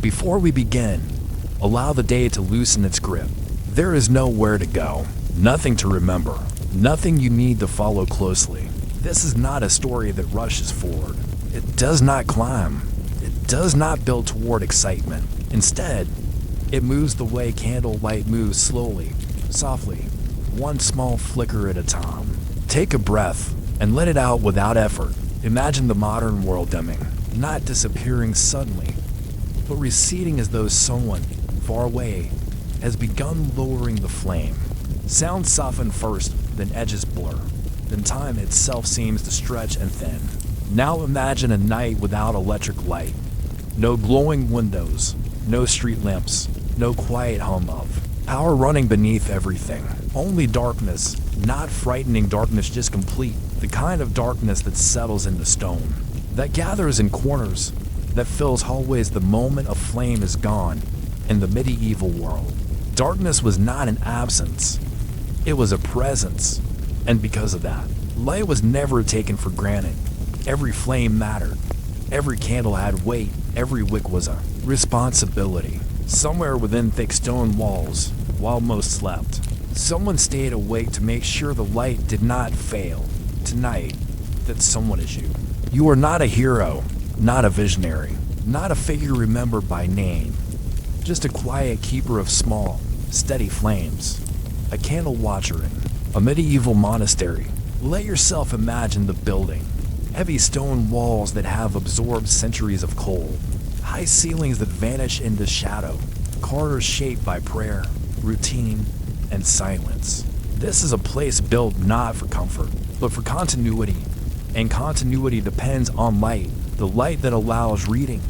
Before we begin, allow the day to loosen its grip. There is nowhere to go, nothing to remember, nothing you need to follow closely. This is not a story that rushes forward. It does not climb. It does not build toward excitement. Instead, it moves the way candlelight moves slowly, softly, one small flicker at a time. Take a breath and let it out without effort. Imagine the modern world dimming, not disappearing suddenly, but receding as though someone far away has begun lowering the flame. Sounds soften first, then edges blur. Then time itself seems to stretch and thin. Now imagine a night without electric light. No glowing windows, no street lamps, no quiet hum of power running beneath everything. Only darkness, not frightening darkness, just complete. The kind of darkness that settles into stone, that gathers in corners, that fills hallways the moment a flame is gone in the medieval world. Darkness was not an absence, it was a presence. And because of that, light was never taken for granted. Every flame mattered. Every candle had weight. Every wick was a responsibility. Somewhere within thick stone walls, while most slept, someone stayed awake to make sure the light did not fail. Tonight, that someone is you. You are not a hero, not a visionary, not a figure remembered by name. Just a quiet keeper of small, steady flames. A candle watcher in a medieval monastery. Let yourself imagine the building. Heavy stone walls that have absorbed centuries of cold. High ceilings that vanish into shadow. Corridors shaped by prayer, routine, and silence. This is a place built not for comfort, but for continuity. And continuity depends on light. The light that allows reading.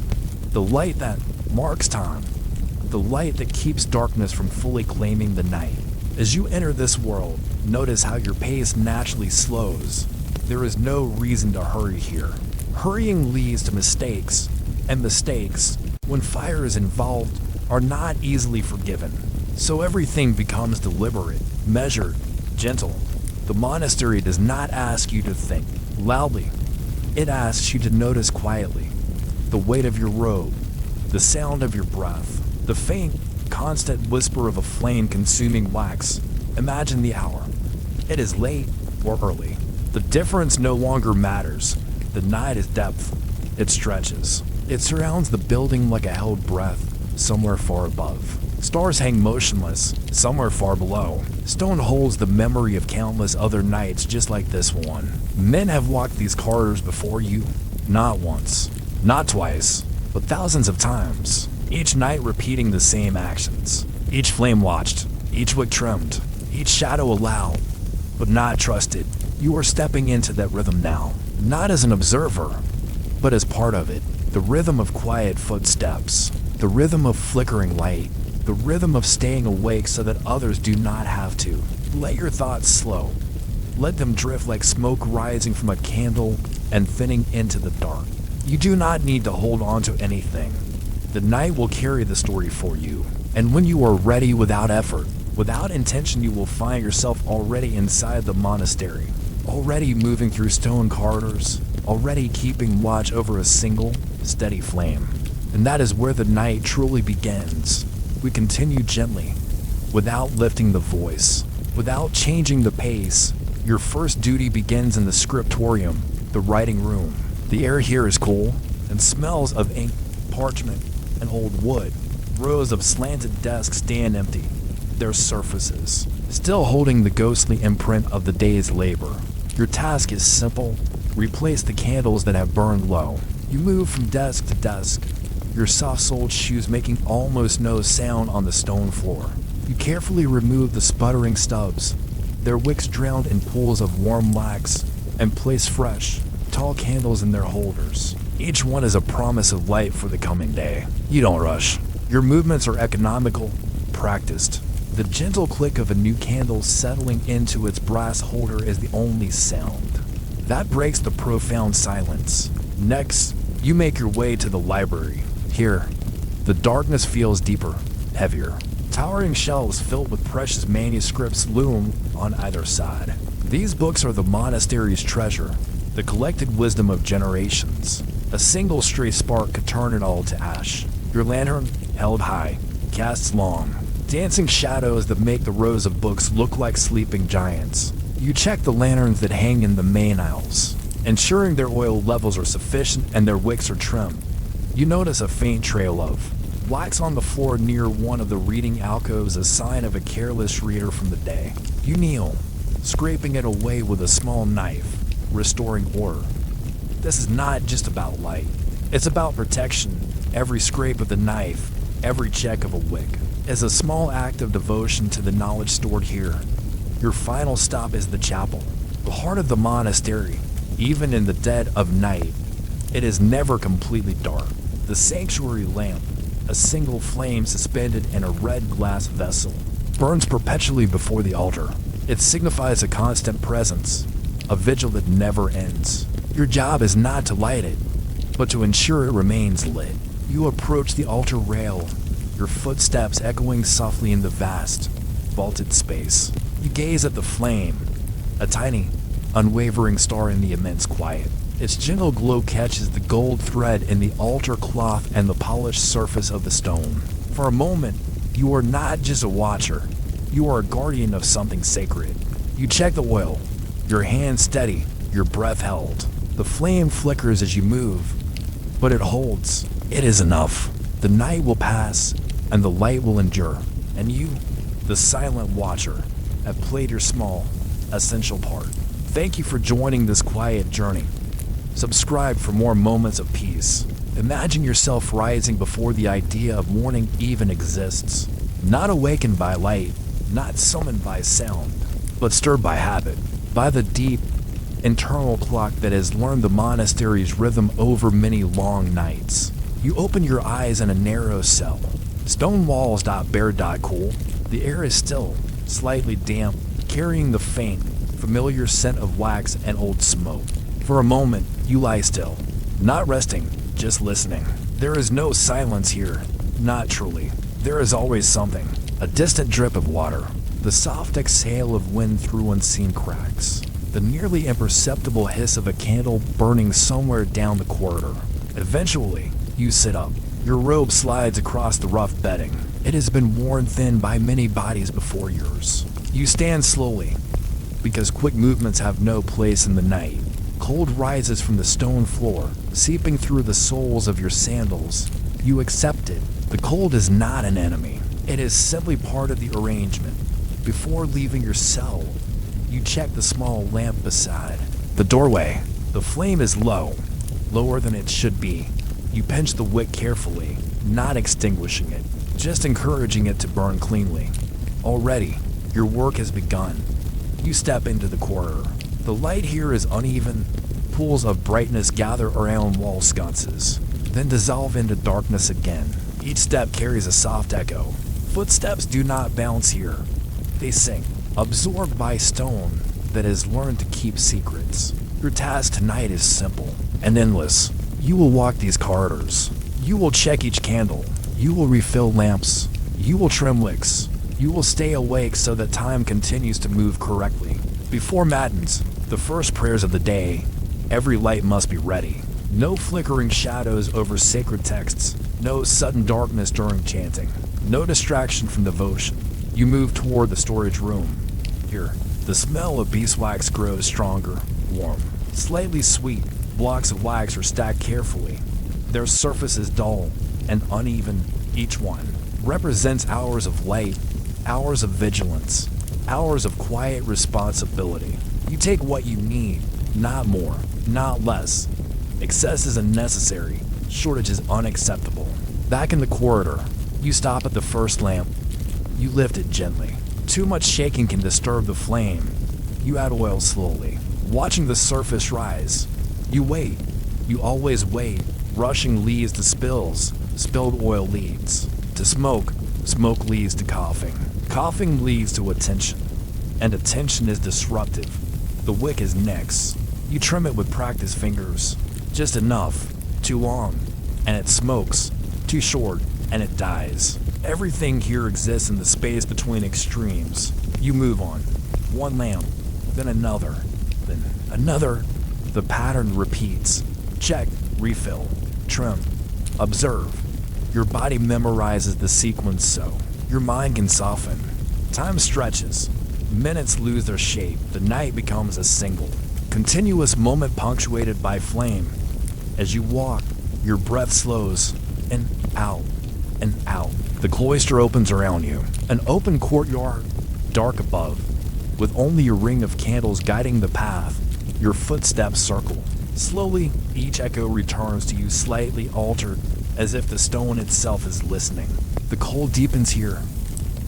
The light that marks time. The light that keeps darkness from fully claiming the night. As you enter this world, notice how your pace naturally slows. There is no reason to hurry here. Hurrying leads to mistakes, and mistakes, when fire is involved, are not easily forgiven. So everything becomes deliberate, measured, gentle. The monastery does not ask you to think loudly. It asks you to notice quietly. The weight of your robe, the sound of your breath, the faint, constant whisper of a flame consuming wax. Imagine the hour. It is late or early. The difference no longer matters. The night is depth. It stretches. It surrounds the building like a held breath somewhere far above. Stars hang motionless somewhere far below. Stone holds the memory of countless other nights just like this one. Men have walked these corridors before you, not once, not twice, but thousands of times. Each night repeating the same actions. Each flame watched, each wick trimmed, each shadow allowed, but not trusted. You are stepping into that rhythm now, not as an observer, but as part of it. The rhythm of quiet footsteps, the rhythm of flickering light, the rhythm of staying awake so that others do not have to. Let your thoughts slow. Let them drift like smoke rising from a candle and thinning into the dark. You do not need to hold on to anything. The night will carry the story for you, and when you are ready without effort, without intention, you will find yourself already inside the monastery, already moving through stone corridors, already keeping watch over a single, steady flame. And that is where the night truly begins. We continue gently, without lifting the voice, without changing the pace. Your first duty begins in the scriptorium, the writing room. The air here is cool and smells of ink, parchment, and old wood. Rows of slanted desks stand empty, their surfaces still holding the ghostly imprint of the day's labor. Your task is simple. Replace the candles that have burned low. You move from desk to desk, your soft-soled shoes making almost no sound on the stone floor. You carefully remove the sputtering stubs, their wicks drowned in pools of warm wax, and place fresh, tall candles in their holders. Each one is a promise of light for the coming day. You don't rush. Your movements are economical, practiced. The gentle click of a new candle settling into its brass holder is the only sound. That breaks the profound silence. Next, you make your way to the library. Here, the darkness feels deeper, heavier. Towering shelves filled with precious manuscripts loom on either side. These books are the monastery's treasure, the collected wisdom of generations. A single stray spark could turn it all to ash. Your lantern, held high, casts long, dancing shadows that make the rows of books look like sleeping giants. You check the lanterns that hang in the main aisles, ensuring their oil levels are sufficient and their wicks are trimmed. You notice a faint trail of wax on the floor near one of the reading alcoves, a sign of a careless reader from the day. You kneel, scraping it away with a small knife, restoring order. This is not just about light. It's about protection. Every scrape of the knife, every check of a wick, is a small act of devotion to the knowledge stored here. Your final stop is the chapel, the heart of the monastery. Even in the dead of night, it is never completely dark. The sanctuary lamp, a single flame suspended in a red glass vessel, burns perpetually before the altar. It signifies a constant presence, a vigil that never ends. Your job is not to light it, but to ensure it remains lit. You approach the altar rail, your footsteps echoing softly in the vast, vaulted space. You gaze at the flame, a tiny, unwavering star in the immense quiet. Its gentle glow catches the gold thread in the altar cloth and the polished surface of the stone. For a moment, you are not just a watcher, you are a guardian of something sacred. You check the oil, your hand steady, your breath held. The flame flickers as you move, but it holds. It is enough. The night will pass, and the light will endure. And you, the silent watcher, have played your small, essential part. Thank you for joining this quiet journey. Subscribe for more moments of peace. Imagine yourself rising before the idea of morning even exists. Not awakened by light, not summoned by sound, but stirred by habit, by the deep, internal clock that has learned the monastery's rhythm over many long nights. You open your eyes in a narrow cell. Stone walls bare cool. The air is still, slightly damp, carrying the faint, familiar scent of wax and old smoke. For a moment, you lie still, not resting, just listening. There is no silence here, not truly. There is always something, a distant drip of water, the soft exhale of wind through unseen cracks, the nearly imperceptible hiss of a candle burning somewhere down the corridor. Eventually, you sit up. Your robe slides across the rough bedding. It has been worn thin by many bodies before yours. You stand slowly, because quick movements have no place in the night. Cold rises from the stone floor, seeping through the soles of your sandals. You accept it. The cold is not an enemy. It is simply part of the arrangement. Before leaving your cell, you check the small lamp beside the doorway. The flame is low, lower than it should be. You pinch the wick carefully, not extinguishing it, just encouraging it to burn cleanly. Already, your work has begun. You step into the corridor. The light here is uneven. Pools of brightness gather around wall sconces, then dissolve into darkness again. Each step carries a soft echo. Footsteps do not bounce here. They sink, absorbed by stone that has learned to keep secrets. Your task tonight is simple and endless. You will walk these corridors. You will check each candle. You will refill lamps. You will trim wicks. You will stay awake so that time continues to move correctly. Before matins, the first prayers of the day, every light must be ready. No flickering shadows over sacred texts. No sudden darkness during chanting. No distraction from devotion. You move toward the storage room. Here, the smell of beeswax grows stronger, warm, slightly sweet. Blocks of wax are stacked carefully. Their surface is dull and uneven. Each one represents hours of light, hours of vigilance, hours of quiet responsibility. You take what you need, not more, not less. Excess is unnecessary. Shortage is unacceptable. Back in the corridor, you stop at the first lamp. You lift it gently. Too much shaking can disturb the flame. You add oil slowly, watching the surface rise. You wait. You always wait. Rushing leads to spills. Spilled oil leads to smoke. Smoke leads to coughing. Coughing leads to attention. And attention is disruptive. The wick is next. You trim it with practiced fingers. Just enough. Too long. And it smokes. Too short. And it dies. Everything here exists in the space between extremes. You move on. One lamp. Then another. Then another. The pattern repeats. Check, refill, trim, observe. Your body memorizes the sequence so your mind can soften. Time stretches. Minutes lose their shape. The night becomes a single, continuous moment punctuated by flame. As you walk, your breath slows and out and out. The cloister opens around you. An open courtyard, dark above, with only a ring of candles guiding the path. Your footsteps circle. Slowly, each echo returns to you slightly altered, as if the stone itself is listening. The cold deepens here.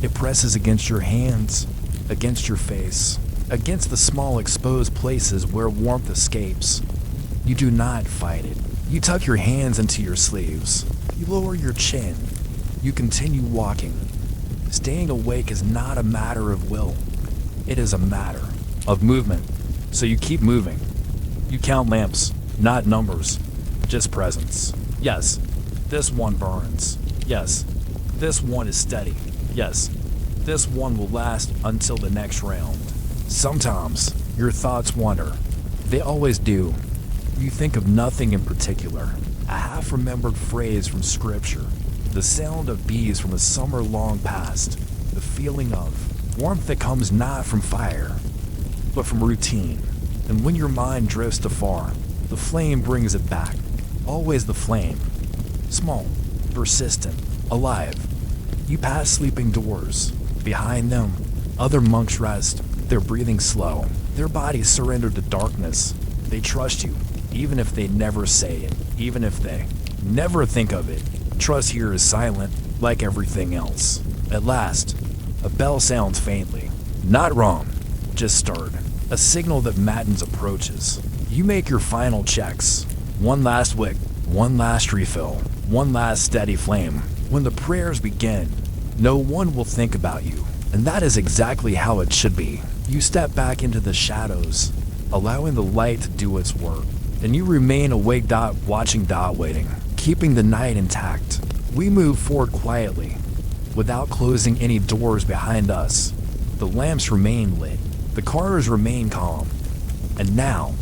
It presses against your hands, against your face, against the small exposed places where warmth escapes. You do not fight it. You tuck your hands into your sleeves. You lower your chin. You continue walking. Staying awake is not a matter of will. It is a matter of movement. So you keep moving. You count lamps, not numbers, just presence. Yes, this one burns. Yes, this one is steady. Yes, this one will last until the next round. Sometimes your thoughts wander. They always do. You think of nothing in particular. A half-remembered phrase from scripture. The sound of bees from a summer long past. The feeling of warmth that comes not from fire, but from routine. And when your mind drifts too far, the flame brings it back. Always the flame. Small, persistent, alive. You pass sleeping doors. Behind them, other monks rest. They're breathing slow. Their bodies surrender to darkness. They trust you, even if they never say it, even if they never think of it. Trust here is silent, like everything else. At last, a bell sounds faintly. Not wrong, just stirred. A signal that matins approaches. You make your final checks. One last wick, one last refill, one last steady flame. When the prayers begin, no one will think about you. And that is exactly how it should be. You step back into the shadows, allowing the light to do its work. And you remain awake, watching, waiting, keeping the night intact. We move forward quietly, without closing any doors behind us. The lamps remain lit. The cars remain calm. And now,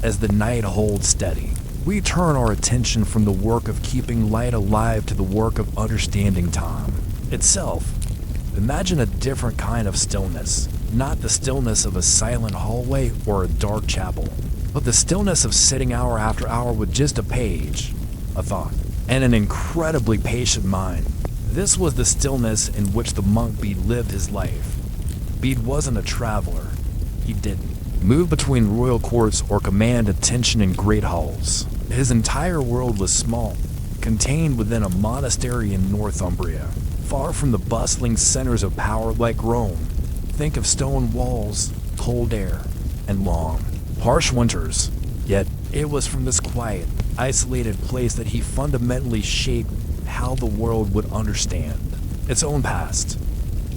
as the night holds steady, we turn our attention from the work of keeping light alive to the work of understanding time itself. Imagine a different kind of stillness, not the stillness of a silent hallway or a dark chapel, but the stillness of sitting hour after hour with just a page, a thought, and an incredibly patient mind. This was the stillness in which the monk Bede lived his life. Bede wasn't a traveler. He didn't move between royal courts or command attention in great halls. His entire world was small, contained within a monastery in Northumbria, far from the bustling centers of power like Rome. Think of stone walls, cold air, and long, harsh winters. Yet, it was from this quiet, isolated place that he fundamentally shaped how the world would understand its own past.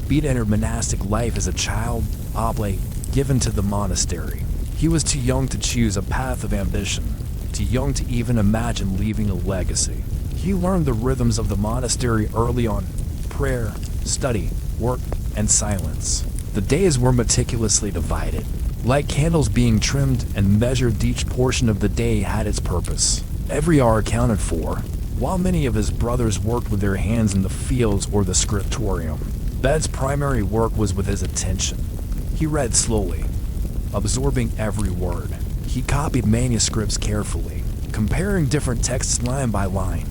Bede entered monastic life as a child, oblate, given to the monastery. He was too young to choose a path of ambition, too young to even imagine leaving a legacy. He learned the rhythms of the monastery early on: prayer, study, work, and silence. The days were meticulously divided. Like candles being trimmed and measured, each portion of the day had its purpose. Every hour accounted for. While many of his brothers worked with their hands in the fields or the scriptorium, Bede's primary work was with his attention. He read slowly, absorbing every word. He copied manuscripts carefully, comparing different texts line by line.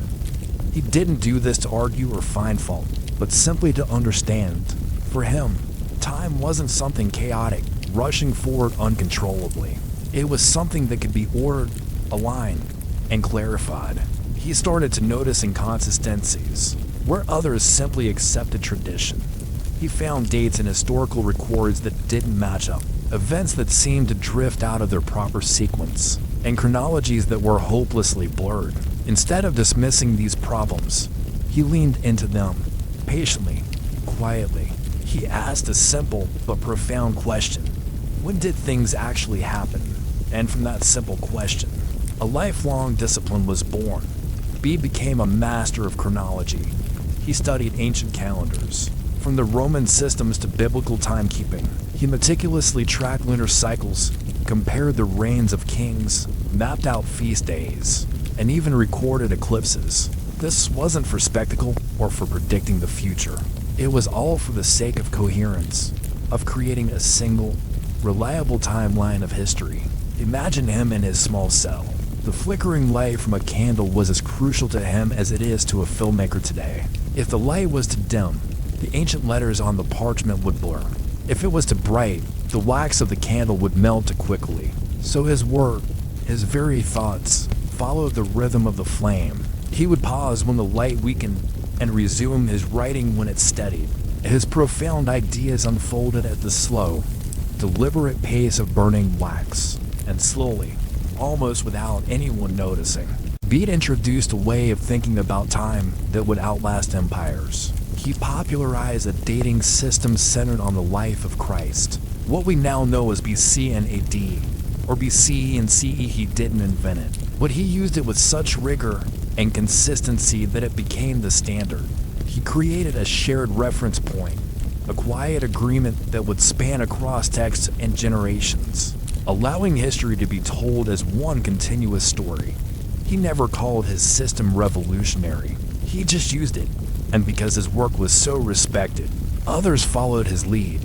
He didn't do this to argue or find fault, but simply to understand. For him, time wasn't something chaotic, rushing forward uncontrollably. It was something that could be ordered, aligned, and clarified. He started to notice inconsistencies, where others simply accepted tradition. He found dates in historical records that didn't match up, events that seemed to drift out of their proper sequence, and chronologies that were hopelessly blurred. Instead of dismissing these problems, he leaned into them, patiently, quietly. He asked a simple but profound question: when did things actually happen? And from that simple question, a lifelong discipline was born. Bede became a master of chronology. He studied ancient calendars, from the Roman systems to biblical timekeeping. He meticulously tracked lunar cycles, compared the reigns of kings, mapped out feast days, and even recorded eclipses. This wasn't for spectacle or for predicting the future. It was all for the sake of coherence, of creating a single, reliable timeline of history. Imagine him in his small cell. The flickering light from a candle was as crucial to him as it is to a filmmaker today. If the light was too dim, the ancient letters on the parchment would blur. If it was too bright, the wax of the candle would melt too quickly. So his work, his very thoughts, followed the rhythm of the flame. He would pause when the light weakened and resume his writing when it steadied. His profound ideas unfolded at the slow, deliberate pace of burning wax, and slowly, almost without anyone noticing, Bede introduced a way of thinking about time that would outlast empires. He popularized a dating system centered on the life of Christ. What we now know as BC and AD, or BC and CE, he didn't invent it, but he used it with such rigor and consistency that it became the standard. He created a shared reference point, a quiet agreement that would span across texts and generations, allowing history to be told as one continuous story. He never called his system revolutionary. He just used it, and because his work was so respected, others followed his lead.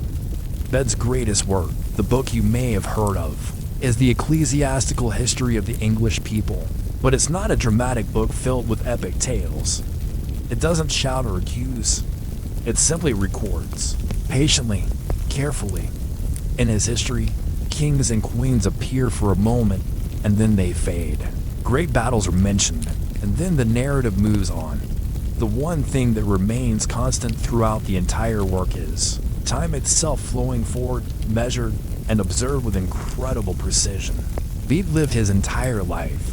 Bede's greatest work, the book you may have heard of, is the ecclesiastical history of the English people. But it's not a dramatic book filled with epic tales. It doesn't shout or accuse. It simply records, patiently, carefully. In his history, kings and queens appear for a moment, and then they fade. Great battles are mentioned, and then the narrative moves on. The one thing that remains constant throughout the entire work is time itself flowing forward, measured, and observed with incredible precision. Bede lived his entire life,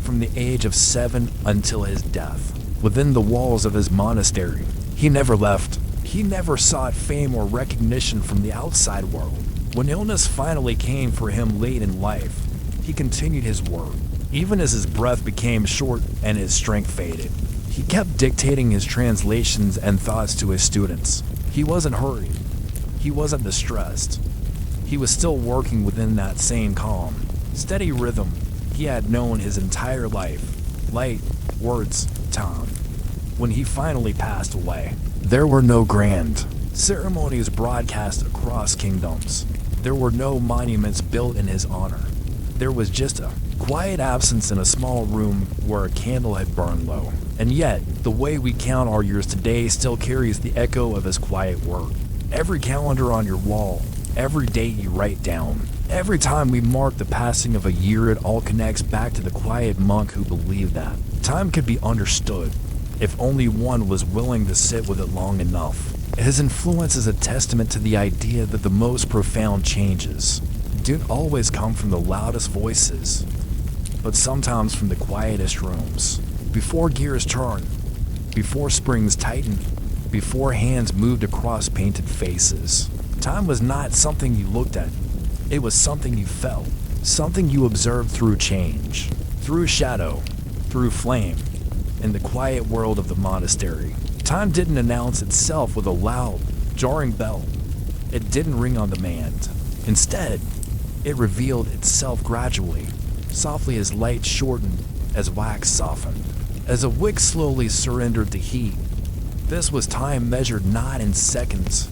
from the age of 7 until his death, within the walls of his monastery. He never left. He never sought fame or recognition from the outside world. When illness finally came for him late in life, he continued his work, even as his breath became short and his strength faded. He kept dictating his translations and thoughts to his students. He wasn't hurried. He wasn't distressed. He was still working within that same calm, steady rhythm he had known his entire life. Light, words, time. When he finally passed away, there were no grand ceremonies broadcast across kingdoms. There were no monuments built in his honor. There was just a quiet absence in a small room where a candle had burned low. And yet, the way we count our years today still carries the echo of his quiet work. Every calendar on your wall, every date you write down, every time we mark the passing of a year, it all connects back to the quiet monk who believed that time could be understood if only one was willing to sit with it long enough. His influence is a testament to the idea that the most profound changes don't always come from the loudest voices, but sometimes from the quietest rooms. Before gears turn, before springs tighten, before hands moved across painted faces, time was not something you looked at. It was something you felt, something you observed through change, through shadow, through flame. In the quiet world of the monastery, time didn't announce itself with a loud, jarring bell. It didn't ring on demand. Instead, it revealed itself gradually, softly as light shortened, as wax softened, as a wick slowly surrendered to heat. This was time measured not in seconds,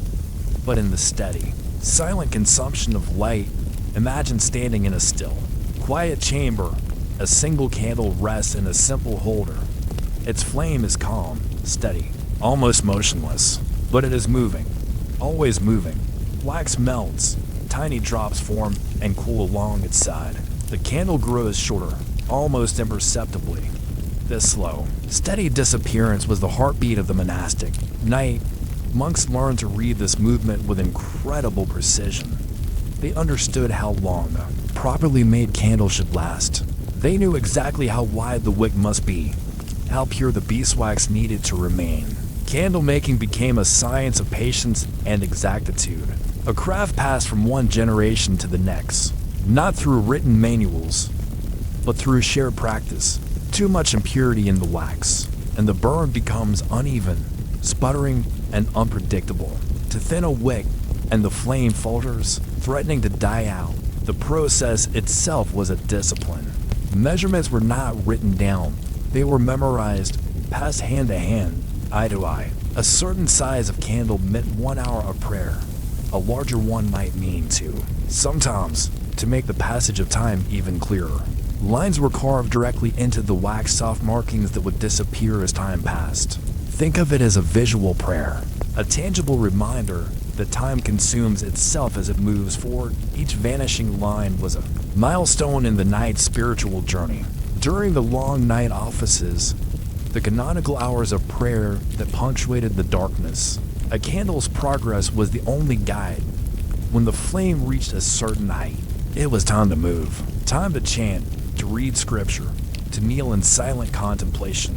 but in the steady, silent consumption of light. Imagine standing in a still, quiet chamber. A single candle rests in a simple holder. Its flame is calm, steady, almost motionless, but it is moving, always moving. Wax melts, tiny drops form and cool along its side. The candle grows shorter, almost imperceptibly. This slow, steady disappearance was the heartbeat of the monastic. Night, monks learned to read this movement with incredible precision. They understood how long a properly made candle should last. They knew exactly how wide the wick must be, how pure the beeswax needed to remain. Candle making became a science of patience and exactitude, a craft passed from one generation to the next, not through written manuals, but through shared practice. Too much impurity in the wax, and the burn becomes uneven, sputtering, and unpredictable. To thin a wick, and the flame falters, threatening to die out. The process itself was a discipline. Measurements were not written down. They were memorized, passed hand to hand, eye to eye. A certain size of candle meant 1 hour of prayer. A larger one might mean two. Sometimes, to make the passage of time even clearer, lines were carved directly into the wax soft markings that would disappear as time passed. Think of it as a visual prayer, a tangible reminder that time consumes itself as it moves forward. Each vanishing line was a milestone in the knight's spiritual journey. During the long night offices, the canonical hours of prayer that punctuated the darkness, a candle's progress was the only guide. When the flame reached a certain height, it was time to move, time to chant, to read scripture, to kneel in silent contemplation.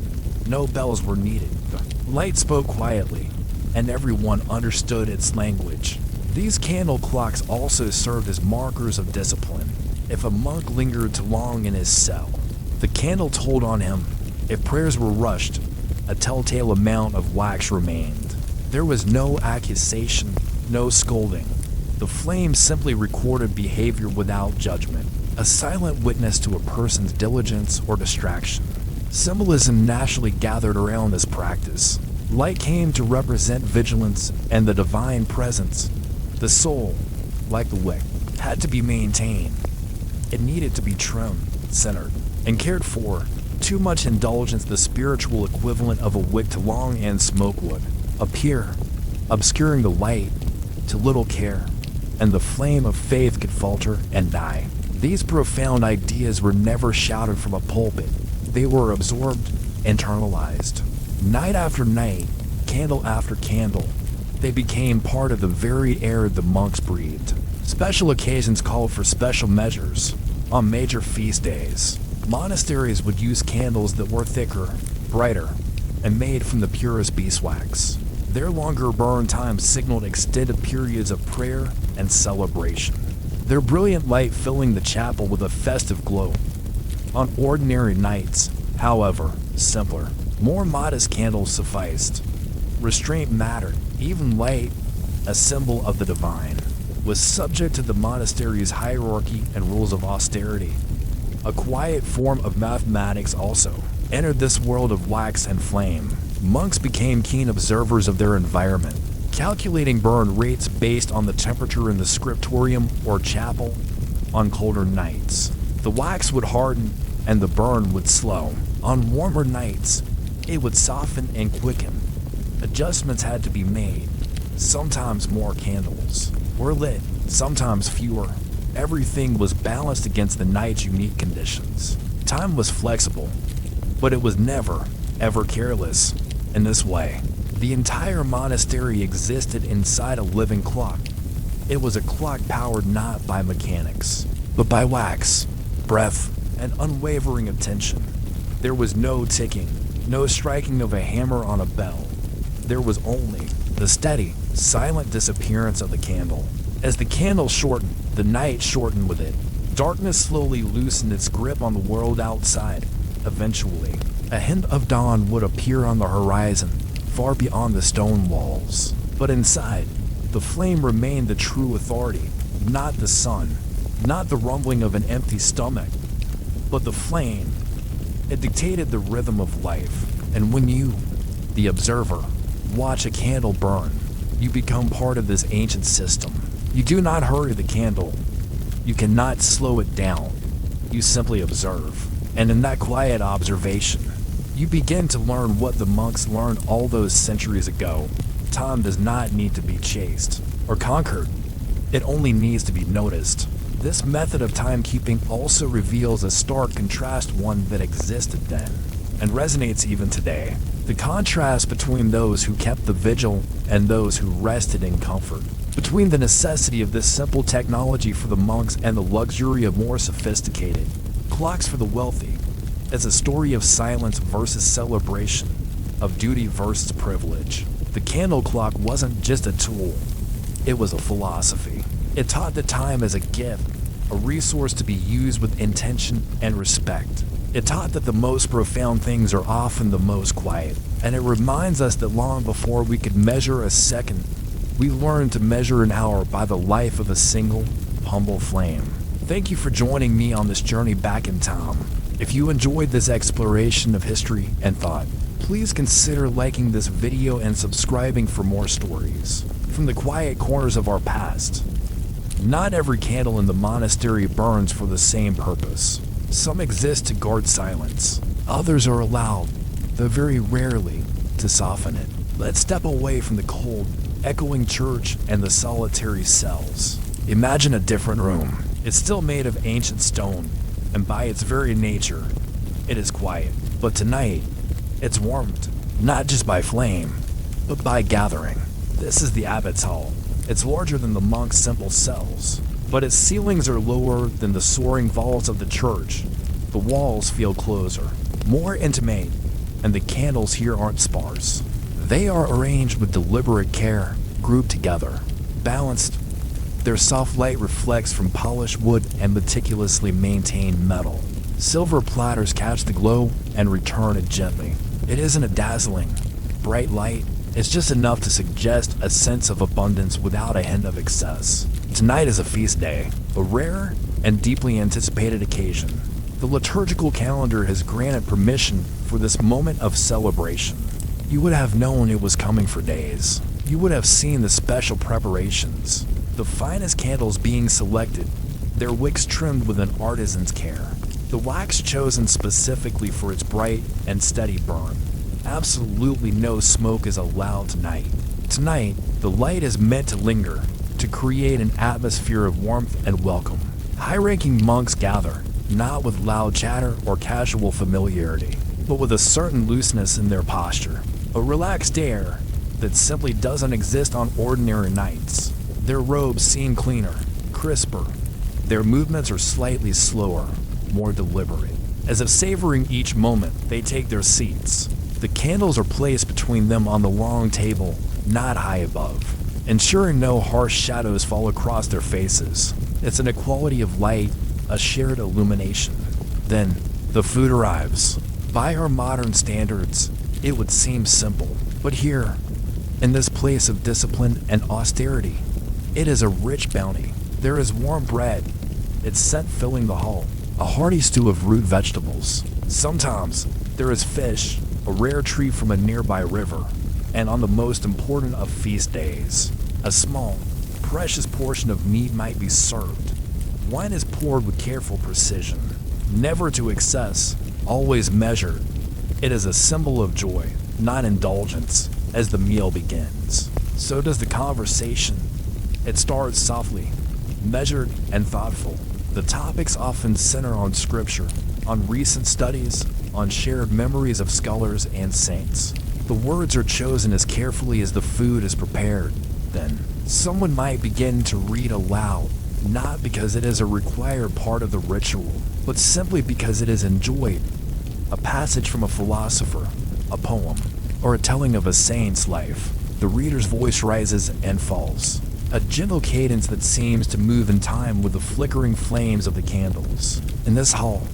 No bells were needed. The light spoke quietly, and everyone understood its language. These candle clocks also served as markers of discipline. If a monk lingered too long in his cell, the candle told on him. If prayers were rushed, a telltale amount of wax remained. There was no accusation, no scolding. The flame simply recorded behavior without judgment, a silent witness to a person's diligence or distraction. Symbolism naturally gathered around this practice. Light came to represent vigilance and the divine presence. The soul, like the wick, had to be maintained. It needed to be trimmed, centered, and cared for. Too much indulgence, the spiritual equivalent of a wick to long and smoke would appear, obscuring the light to little care, and the flame of faith could falter and die. These profound ideas were never shouted from a pulpit. They were absorbed, internalized. Night after night, candle after candle, they became part of the very air the monks breathed. Special occasions called for special measures. On major feast days, monasteries would use candles that were thicker, brighter, and made from the purest beeswax. Their longer burn times signaled extended periods of prayer and celebration, their brilliant light filling the chapel with a festive glow. On ordinary nights, however, simpler, more modest candles sufficed. Restraint mattered. Even light, a symbol of the divine, was subject to the monastery's hierarchy and rules of austerity. A quiet form of mathematics also entered this world of wax and flame. Monks became keen observers of their environment, calculating burn rates based on the temperature in the scriptorium or chapel. On colder nights, the wax would harden and the burn would slow. On warmer nights, it would soften and quicken. Adjustments had to be made. Sometimes more candles were lit, sometimes fewer. Everything was balanced against the night's unique conditions. Time was flexible, but it was never, ever careless. In this way, the entire monastery existed inside a living clock. It was a clock powered not by mechanics, but by wax, breath, and unwavering attention. There was no ticking, no striking of a hammer on a bell. There was only the steady, silent disappearance of the candle. As the candle shortened, the night shortened with it. Darkness slowly loosened its grip on the world outside. Eventually, a hint of dawn would appear on the horizon, far beyond the stone walls. But inside, the flame remained the true authority, not the sun, not the rumbling of an empty stomach, but the flame. It dictated the rhythm of life, and when you, the observer, watch a candle burn, you become part of this ancient system. You do not hurry the candle. You cannot slow it down. You simply observe. And in that quiet observation, you begin to learn what the monks learned all those centuries ago. Time does not need to be chased or conquered. It only needs to be noticed. This method of timekeeping also reveals a stark contrast, one that existed then and resonates even today. The contrast between those who kept the vigil and those who rested in comfort. Between the necessity of this simple technology for the monks and the luxury of more sophisticated clocks for the wealthy. It's a story of silence versus celebration, of duty versus privilege. The candle clock wasn't just a tool, it was a philosophy. It taught that time as a gift, a resource to be used with intention and respect. It taught that the most profound things are often the most quiet, and it reminds us that long before we could measure a second, we learned to measure an hour by the life of a single, humble flame. Thank you for joining me on this journey back in time. If you enjoyed this exploration of history and thought, please consider liking this video and subscribing for more stories from the quiet corners of our past. Not every candle in the monastery burns for the same purpose. Some exist to guard silence. Others are allowed, though very rarely, to soften it. Let's step away from the cold, echoing church and the solitary cells. Imagine a different room. It's still made of ancient stone, and by its very nature, it is quiet. But tonight, it's warmed, not just by flame, but by gathering. This is the abbot's hall. It's larger than the monk's simple cells, but its ceilings are lower than the soaring vaults of the church. The walls feel closer, more intimate, and the candles here aren't sparse. They are arranged with deliberate care, grouped together, balanced. Their soft light reflects from polished wood and meticulously maintained metal. Silver platters catch the glow and return it gently. It isn't a dazzling, bright light. It's just enough to suggest a sense of abundance without a hint of excess. Tonight is a feast day, a rare and deeply anticipated occasion. The liturgical calendar has granted permission for this moment of celebration. You would have known it was coming for days. You would have seen the special preparations, the finest candles being selected, their wicks trimmed with an artisan's care. The wax chosen specifically for its bright and steady burn. Absolutely no smoke is allowed tonight. Tonight, the light is meant to linger, to create an atmosphere of warmth and welcome. High-ranking monks gather, not with loud chatter or casual familiarity, but with a certain looseness in their posture, a relaxed air that simply doesn't exist on ordinary nights. Their robes seem cleaner, crisper. Their movements are slightly slower, more deliberate. As if savoring each moment, they take their seats. The candles are placed between them on the long table, not high above, ensuring no harsh shadows fall across their faces. It's an equality of light, a shared illumination. Then, the food arrives. By our modern standards, it would seem simple, but here, in this place of discipline and austerity, it is a rich bounty. There is warm bread, its scent filling the hall, a hearty stew of root vegetables. Sometimes, there is fish, a rare treat from a nearby river, and on the most important of feast days, a small, precious portion of meat might be served. Wine is poured with careful precision, never to excess, always measured. It is a symbol of joy, not indulgence, as the meal begins. So does the conversation. It starts softly, measured and thoughtful. The topics often center on scripture, on recent studies, on shared memories of scholars and saints. The words are chosen as carefully as the food is prepared. Then, someone might begin to read aloud, not because it is a required part of the ritual, but simply because it is enjoyed. A passage from a philosopher, a poem, or a telling of a saint's life. The reader's voice rises and falls, a gentle cadence that seems to move in time with the flickering flames of the candles. In this hall,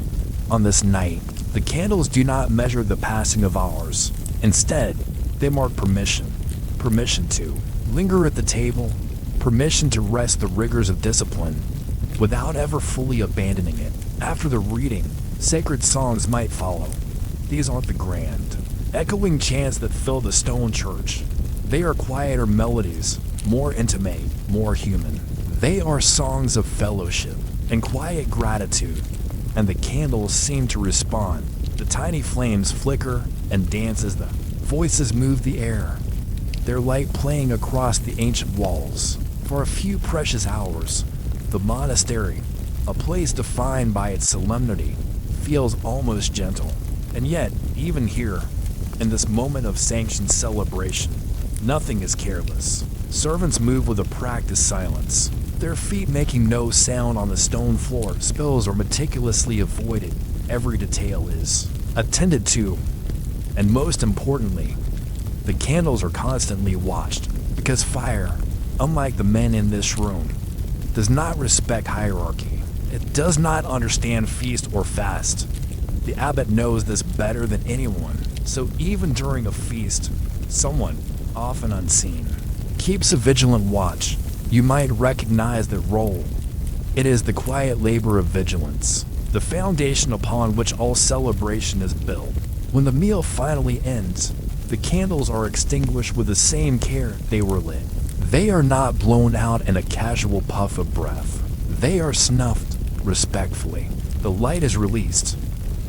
on this night, the candles do not measure the passing of hours. Instead, they mark permission. Permission to linger at the table, permission to rest the rigors of discipline, without ever fully abandoning it. After the reading, sacred songs might follow. These aren't the grand, echoing chants that fill the stone church. They are quieter melodies, more intimate, more human. They are songs of fellowship and quiet gratitude, and the candles seem to respond. The tiny flames flicker and dance as the voices move the air, their light playing across the ancient walls. For a few precious hours, the monastery, a place defined by its solemnity, feels almost gentle. And yet, even here, in this moment of sanctioned celebration, nothing is careless. Servants move with a practiced silence, their feet making no sound on the stone floor. Spills are meticulously avoided. Every detail is attended to. And most importantly, the candles are constantly watched, because fire, unlike the men in this room, does not respect hierarchy. It does not understand feast or fast. The abbot knows this better than anyone, so even during a feast, someone, often unseen, keeps a vigilant watch. You might recognize the role. It is the quiet labor of vigilance, the foundation upon which all celebration is built. When the meal finally ends, the candles are extinguished with the same care they were lit. They are not blown out in a casual puff of breath. They are snuffed respectfully. The light is released,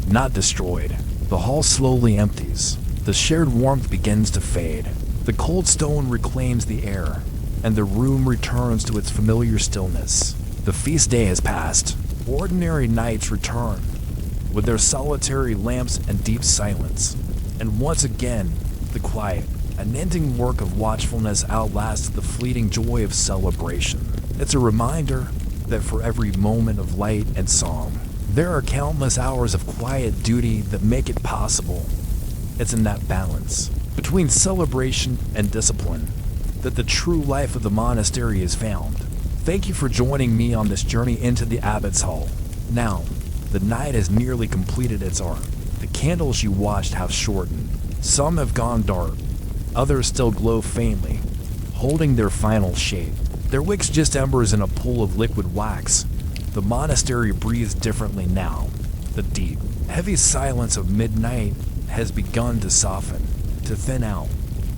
not destroyed. The hall slowly empties. The shared warmth begins to fade. The cold stone reclaims the air, and the room returns to its familiar stillness. The feast day has passed. Ordinary nights return, with their solitary lamps and deep silence. And once again, the quiet, unending work of watchfulness outlasts the fleeting joy of celebration. It's a reminder that for every moment of light and song, there are countless hours of quiet duty that make it possible. It's in that balance between celebration and discipline that the true life of the monastery is found. Thank you for joining me on this journey into the Abbot's Hall. Now, the night has nearly completed its arc. The candles you watched have shortened. Some have gone dark. Others still glow faintly, holding their final shape. Their wicks just embers in a pool of liquid wax. The monastery breathes differently now. The deep, heavy silence of midnight has begun to soften, to thin out.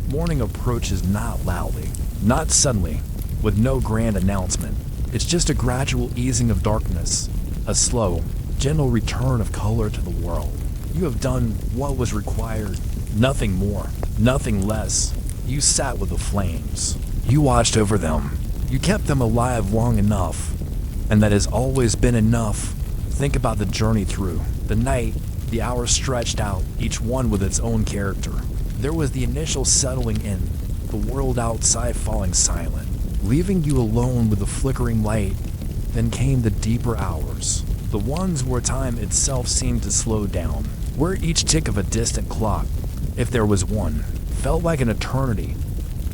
Morning approaches not loudly, not suddenly, with no grand announcement. It's just a gradual easing of darkness, a slow, gentle return of color to the world. You have done what was required, nothing more, nothing less. You sat with the flames. You watched over them. You kept them alive long enough, and that has always been enough. Think about the journey through. The night, the hours stretched out, each one with its own character. There was the initial settling in, the world outside falling silent, leaving you alone with the flickering light. Then came the deeper hours, the ones where time itself seemed to slow down, where each tick of a distant clock, if there was one, felt like an eternity.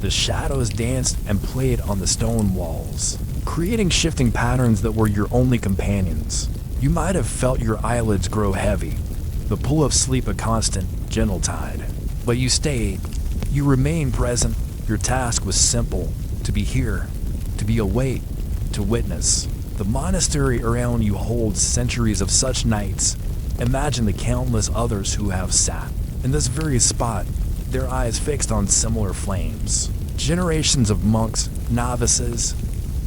The shadows danced and played on the stone walls, creating shifting patterns that were your only companions. You might have felt your eyelids grow heavy, the pull of sleep a constant, gentle tide. But you stayed. You remained present. Your task was simple: to be here, to be awake, to witness. The monastery around you holds centuries of such nights. Imagine the countless others who have sat in this very spot, their eyes fixed on similar flames. Generations of monks, novices,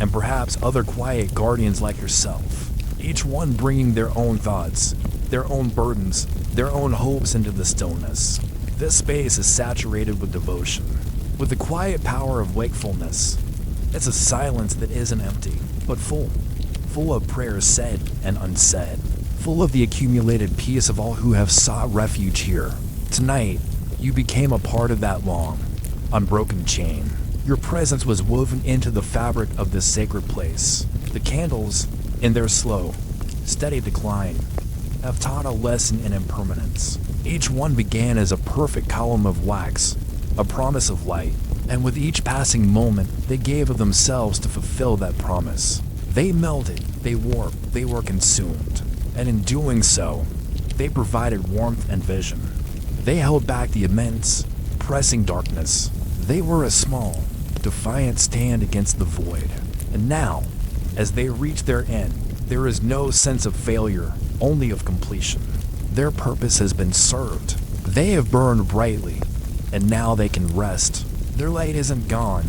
and perhaps other quiet guardians like yourself, each one bringing their own thoughts, their own burdens, their own hopes into the stillness. This space is saturated with devotion, with the quiet power of wakefulness. It's a silence that isn't empty, but full of prayers said and unsaid, full of the accumulated peace of all who have sought refuge here. Tonight, you became a part of that long, unbroken chain. Your presence was woven into the fabric of this sacred place. The candles, in their slow, steady decline, have taught a lesson in impermanence. Each one began as a perfect column of wax, a promise of light, and with each passing moment, they gave of themselves to fulfill that promise. They melted, they warped, they were consumed, and in doing so, they provided warmth and vision. They held back the immense, pressing darkness. They were a small, defiant stand against the void. And now, as they reach their end, there is no sense of failure, only of completion. Their purpose has been served. They have burned brightly, and now they can rest. Their light isn't gone.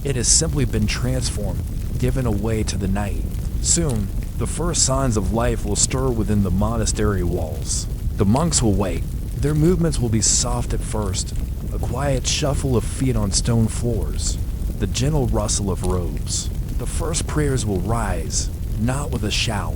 It has simply been transformed, given away to the night. Soon, the first signs of life will stir within the monastery walls. The monks will wait. Their movements will be soft at first, a quiet shuffle of feet on stone floors, the gentle rustle of robes. The first prayers will rise, not with a shout,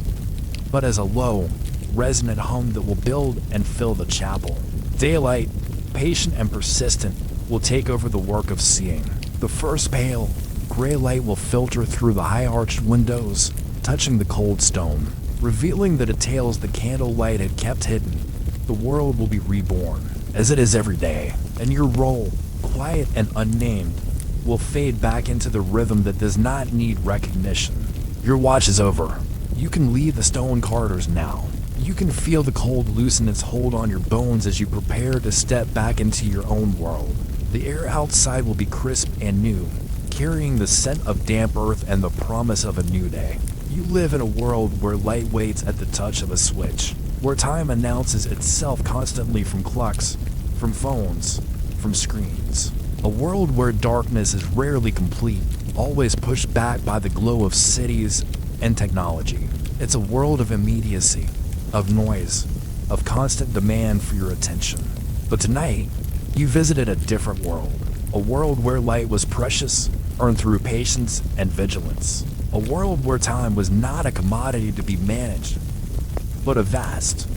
but as a low, resonant hum that will build and fill the chapel. Daylight, patient and persistent, will take over the work of seeing. The first pale, gray light will filter through the high-arched windows, touching the cold stone, revealing the details the candlelight had kept hidden. The world will be reborn, as it is every day, and your role, quiet and unnamed, will fade back into the rhythm that does not need recognition. Your watch is over. You can leave the stone corridors now. You can feel the cold loosen its hold on your bones as you prepare to step back into your own world. The air outside will be crisp and new, carrying the scent of damp earth and the promise of a new day. You live in a world where light waits at the touch of a switch, where time announces itself constantly from clocks, from phones, from screens. A world where darkness is rarely complete, always pushed back by the glow of cities and technology. It's a world of immediacy, of noise, of constant demand for your attention. But tonight, you visited a different world. A world where light was precious, earned through patience and vigilance. A world where time was not a commodity to be managed, but a vast,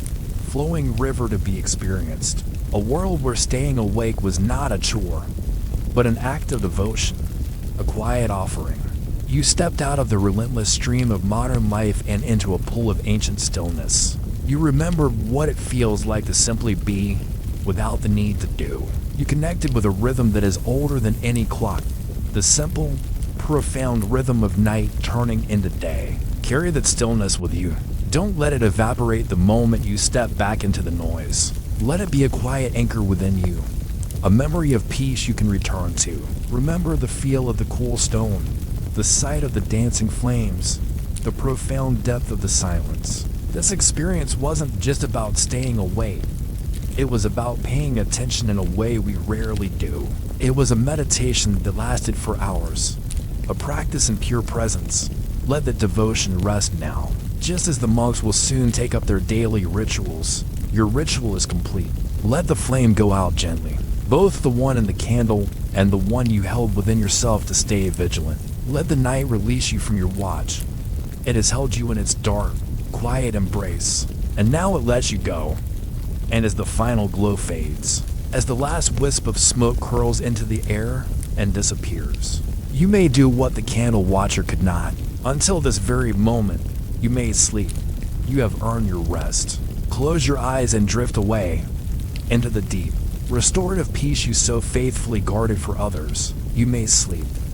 flowing river to be experienced. A world where staying awake was not a chore, but an act of devotion, a quiet offering. You stepped out of the relentless stream of modern life and into a pool of ancient stillness. You remembered what it feels like to simply be without the need to do. You connected with a rhythm that is older than any clock, the simple, profound rhythm of night turning into day. Carry that stillness with you. Don't let it evaporate the moment you step back into the noise. Let it be a quiet anchor within you, a memory of peace you can return to. Remember the feel of the cool stone, the sight of the dancing flames, the profound depth of the silence. This experience wasn't just about staying awake. It was about paying attention in a way we rarely do. It was a meditation that lasted for hours, a practice in pure presence. Let that devotion rest now. Just as the monks will soon take up their daily rituals, your ritual is complete. Let the flame go out gently, both the one in the candle and the one you held within yourself to stay vigilant. Let the night release you from your watch. It has held you in its dark, quiet embrace, and now it lets you go. And as the final glow fades, as the last wisp of smoke curls into the air and disappears, you may do what the candle watcher could not. Until this very moment, you may sleep. You have earned your rest. Close your eyes and drift away into the deep, restorative peace you so faithfully guarded for others. You may sleep.